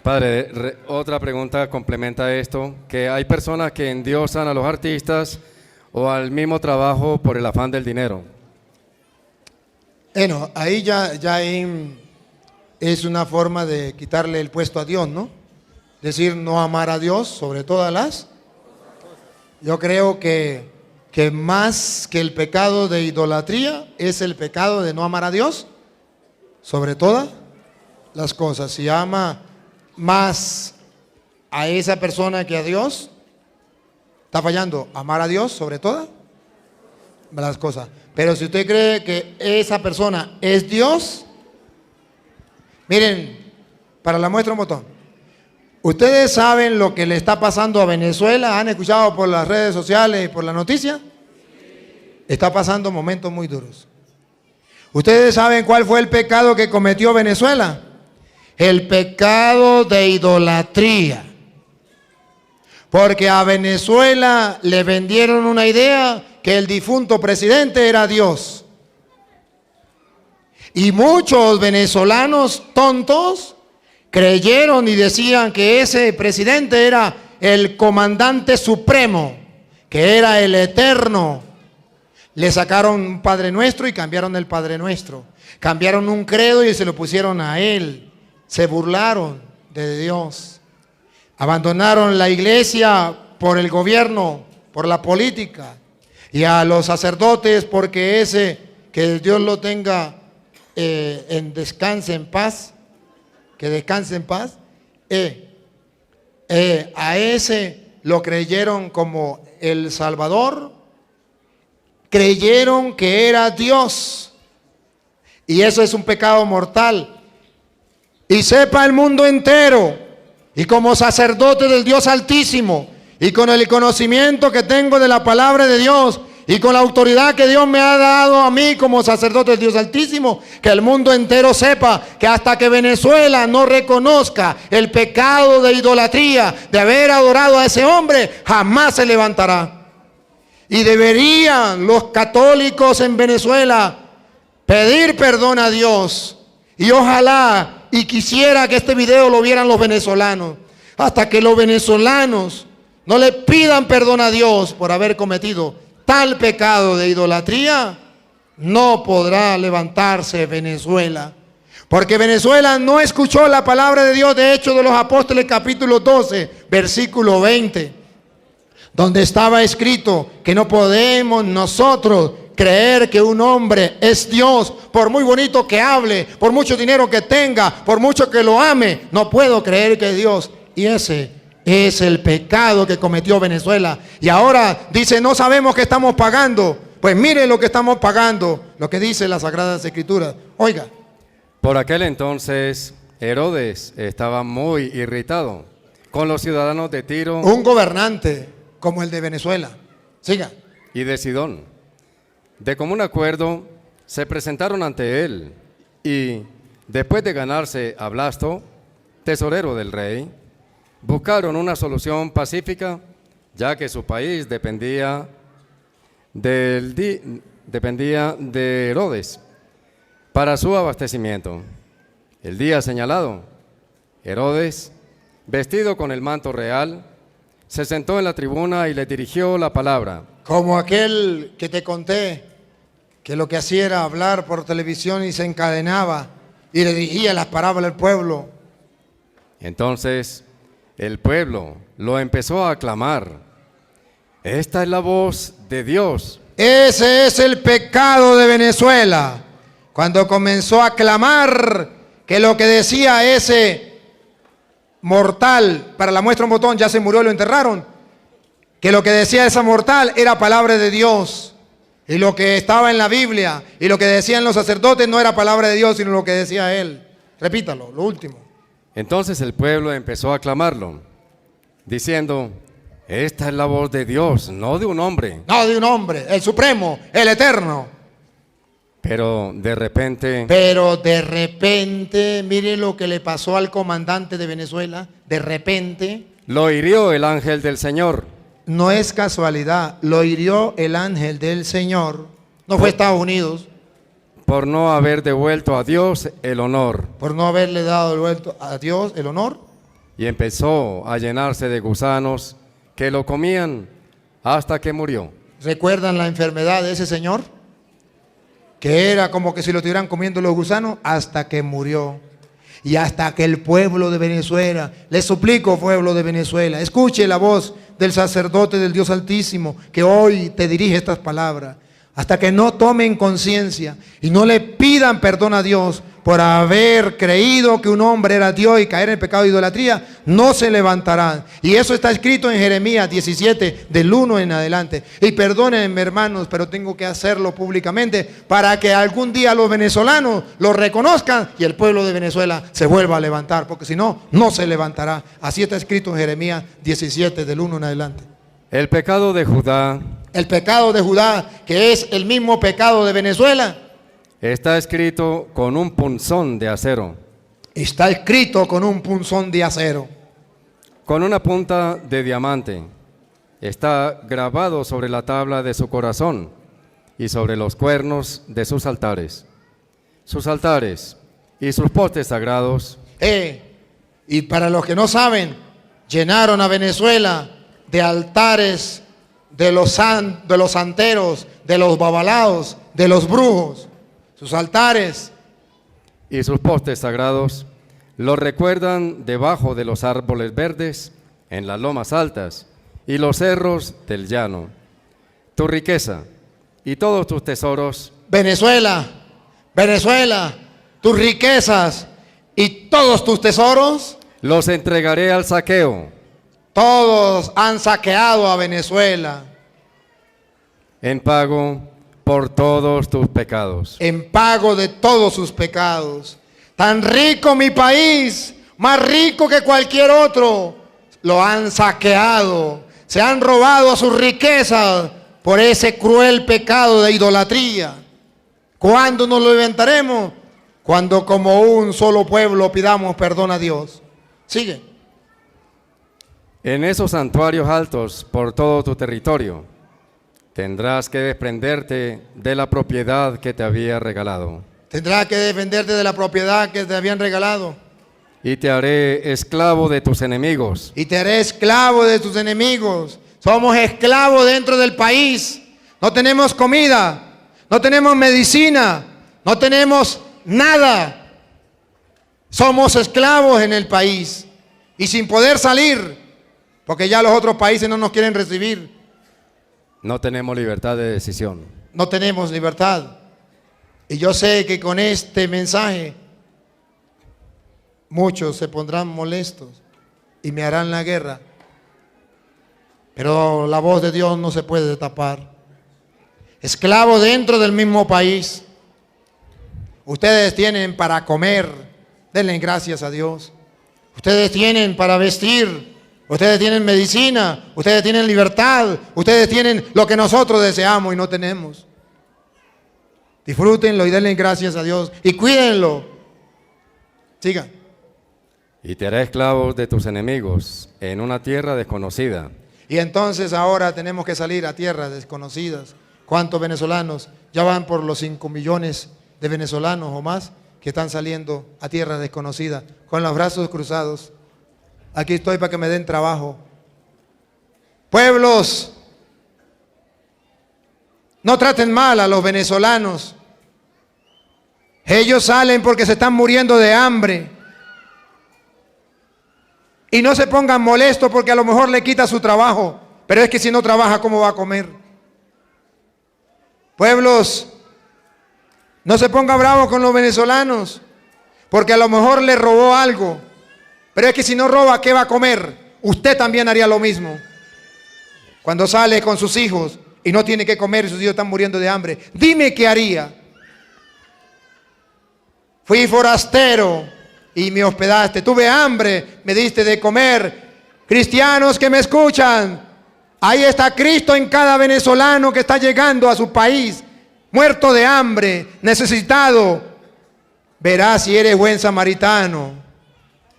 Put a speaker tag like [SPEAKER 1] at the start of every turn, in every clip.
[SPEAKER 1] Padre, otra pregunta complementa esto, que hay personas que endiosan a los artistas o al mismo trabajo por el afán del dinero.
[SPEAKER 2] Bueno, ahí es una forma de quitarle el puesto a Dios, ¿no? Decir no amar a Dios sobre todas las. Yo creo que más que el pecado de idolatría es el pecado de no amar a Dios sobre todas las cosas. Si ama más a esa persona que a Dios, está fallando. Amar a Dios sobre todas las cosas. Pero si usted cree que esa persona es Dios, miren, para la muestra un botón. ¿Ustedes saben lo que le está pasando a Venezuela? ¿Han escuchado por las redes sociales y por la noticia? Está pasando momentos muy duros. ¿Ustedes saben cuál fue el pecado que cometió Venezuela? El pecado de idolatría. Porque a Venezuela le vendieron una idea que el difunto presidente era Dios. Y muchos venezolanos tontos creyeron y decían que ese presidente era el comandante supremo, que era el eterno. Le sacaron un Padre Nuestro y cambiaron el Padre Nuestro. Cambiaron un credo y se lo pusieron a él. Se burlaron de Dios. Abandonaron la iglesia por el gobierno, por la política. Y a los sacerdotes, porque que Dios lo tenga en descanse en paz, que descanse en paz, a ese lo creyeron como el Salvador, creyeron que era Dios, y eso es un pecado mortal. Y sepa el mundo entero, y como sacerdote del Dios Altísimo, y con el conocimiento que tengo de la palabra de Dios, y con la autoridad que Dios me ha dado a mí como sacerdote del Dios Altísimo, que el mundo entero sepa que hasta que Venezuela no reconozca el pecado de idolatría, de haber adorado a ese hombre, jamás se levantará. Y deberían los católicos en Venezuela pedir perdón a Dios. Y ojalá y quisiera que este video lo vieran los venezolanos. Hasta que los venezolanos no le pidan perdón a Dios por haber cometido tal pecado de idolatría, no podrá levantarse Venezuela. Porque Venezuela no escuchó la palabra de Dios de Hechos de los Apóstoles capítulo 12, versículo 20. Donde estaba escrito que no podemos nosotros creer que un hombre es Dios, por muy bonito que hable, por mucho dinero que tenga, por mucho que lo ame, no puedo creer que es Dios. Y ese es el pecado que cometió Venezuela. Y ahora dice, no sabemos qué estamos pagando. Pues mire lo que estamos pagando, lo que dice las Sagradas Escrituras. Oiga.
[SPEAKER 1] Por aquel entonces, Herodes estaba muy irritado con los ciudadanos de Tiro.
[SPEAKER 2] Un gobernante como el de Venezuela. Siga.
[SPEAKER 1] Y de Sidón. De común acuerdo, se presentaron ante él y, después de ganarse a Blasto, tesorero del rey, buscaron una solución pacífica, ya que su país dependía de Herodes para su abastecimiento. El día señalado, Herodes, vestido con el manto real, se sentó en la tribuna y le dirigió la palabra.
[SPEAKER 2] Como aquel que te conté, que lo que hacía era hablar por televisión y se encadenaba y le dirigía las parábolas al pueblo.
[SPEAKER 1] Entonces el pueblo lo empezó a aclamar. Esta es la voz de Dios.
[SPEAKER 2] Ese es el pecado de Venezuela. Cuando comenzó a clamar que lo que decía ese mortal, para la muestra un botón, ya se murió y lo enterraron, que lo que decía esa mortal era palabra de Dios. Y lo que estaba en la Biblia y lo que decían los sacerdotes no era palabra de Dios, sino lo que decía él. Repítalo, lo último.
[SPEAKER 1] Entonces el pueblo empezó a aclamarlo, diciendo, esta es la voz de Dios, no de un hombre.
[SPEAKER 2] No de un hombre, el supremo, el eterno.
[SPEAKER 1] Pero de repente,
[SPEAKER 2] mire lo que le pasó al comandante de Venezuela. De repente,
[SPEAKER 1] lo hirió el ángel del Señor.
[SPEAKER 2] No es casualidad, lo hirió el ángel del Señor. No fue Estados Unidos.
[SPEAKER 1] Por no haber devuelto a Dios el honor.
[SPEAKER 2] Por no haberle dado devuelto a Dios el honor.
[SPEAKER 1] y empezó a llenarse de gusanos que lo comían hasta que murió.
[SPEAKER 2] ¿Recuerdan la enfermedad de ese señor? Que era como que si lo estuvieran comiendo los gusanos hasta que murió. Y hasta que el pueblo de Venezuela, les suplico, pueblo de Venezuela, escuche la voz del sacerdote del Dios Altísimo que hoy te dirige estas palabras. Hasta que no tomen conciencia y no le pidan perdón a Dios por haber creído que un hombre era Dios y caer en el pecado de idolatría, no se levantarán. Y eso está escrito en Jeremías 17, del 1 en adelante. Y perdónenme, hermanos, pero tengo que hacerlo públicamente para que algún día los venezolanos lo reconozcan y el pueblo de Venezuela se vuelva a levantar, porque si no, no se levantará. Así está escrito en Jeremías 17, del 1 en adelante.
[SPEAKER 1] El pecado de Judá
[SPEAKER 2] El pecado de Judá, que es el mismo pecado de Venezuela,
[SPEAKER 1] está escrito con un punzón de acero,
[SPEAKER 2] está escrito con un punzón de acero,
[SPEAKER 1] con una punta de diamante. Está grabado sobre la tabla de su corazón y sobre los cuernos de sus altares. Sus altares y sus postes sagrados.
[SPEAKER 2] Y para los que no saben, llenaron a Venezuela de altares de los santeros, de los babalaos, de los brujos. Sus altares
[SPEAKER 1] y sus postes sagrados los recuerdan debajo de los árboles verdes, en las lomas altas y los cerros del llano. Tu riqueza y todos tus tesoros,
[SPEAKER 2] Venezuela, Venezuela, tus riquezas y todos tus tesoros,
[SPEAKER 1] los entregaré al saqueo.
[SPEAKER 2] Todos han saqueado a Venezuela
[SPEAKER 1] En pago por todos tus pecados.
[SPEAKER 2] en pago de todos sus pecados. Tan rico mi país, más rico que cualquier otro, lo han saqueado, se han robado sus riquezas por ese cruel pecado de idolatría. ¿Cuándo nos lo levantaremos? Cuando como un solo pueblo pidamos perdón a Dios. Sigue.
[SPEAKER 1] En esos santuarios altos por todo tu territorio, tendrás que desprenderte de la propiedad que te había regalado.
[SPEAKER 2] Tendrás que defenderte de la propiedad que te habían regalado.
[SPEAKER 1] Y te haré esclavo de tus enemigos.
[SPEAKER 2] Y te haré esclavo de tus enemigos. Somos esclavos dentro del país. No tenemos comida, no tenemos medicina, no tenemos nada. Somos esclavos en el país y sin poder salir, porque ya los otros países no nos quieren recibir.
[SPEAKER 1] No tenemos libertad de decisión.
[SPEAKER 2] No tenemos libertad. Y yo sé que con este mensaje muchos se pondrán molestos y me harán la guerra. Pero la voz de Dios no se puede tapar. Esclavos dentro del mismo país. Ustedes tienen para comer, denle gracias a Dios. Ustedes tienen para vestir, ustedes tienen medicina, ustedes tienen libertad, ustedes tienen lo que nosotros deseamos y no tenemos. Disfrútenlo y denle gracias a Dios y cuídenlo. Sigan.
[SPEAKER 1] Y te haré esclavos de tus enemigos en una tierra desconocida.
[SPEAKER 2] Y entonces ahora tenemos que salir a tierras desconocidas. ¿Cuántos venezolanos? Ya van por los 5 millones de venezolanos o más que están saliendo a tierras desconocidas con los brazos cruzados. Aquí estoy para que me den trabajo. Pueblos, no traten mal a los venezolanos. Ellos salen porque se están muriendo de hambre. Y no se pongan molestos porque a lo mejor le quita su trabajo. Pero es que si no trabaja, ¿cómo va a comer? Pueblos, no se pongan bravos con los venezolanos porque a lo mejor le robó algo. Pero es que si no roba, ¿qué va a comer? Usted también haría lo mismo. Cuando sale con sus hijos y no tiene que comer y sus hijos están muriendo de hambre, dime qué haría. Fui forastero y me hospedaste. Tuve hambre, me diste de comer. Cristianos que me escuchan, ahí está Cristo en cada venezolano que está llegando a su país, muerto de hambre, necesitado. Verás si eres buen samaritano.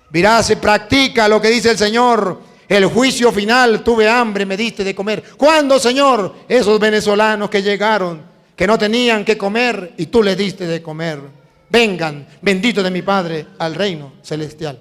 [SPEAKER 2] Verás si practica lo que dice el Señor. El juicio final, tuve hambre, me diste de comer. ¿Cuándo, Señor? Esos venezolanos que llegaron, que no tenían que comer y tú les diste de comer. Vengan, bendito de mi Padre, al reino celestial.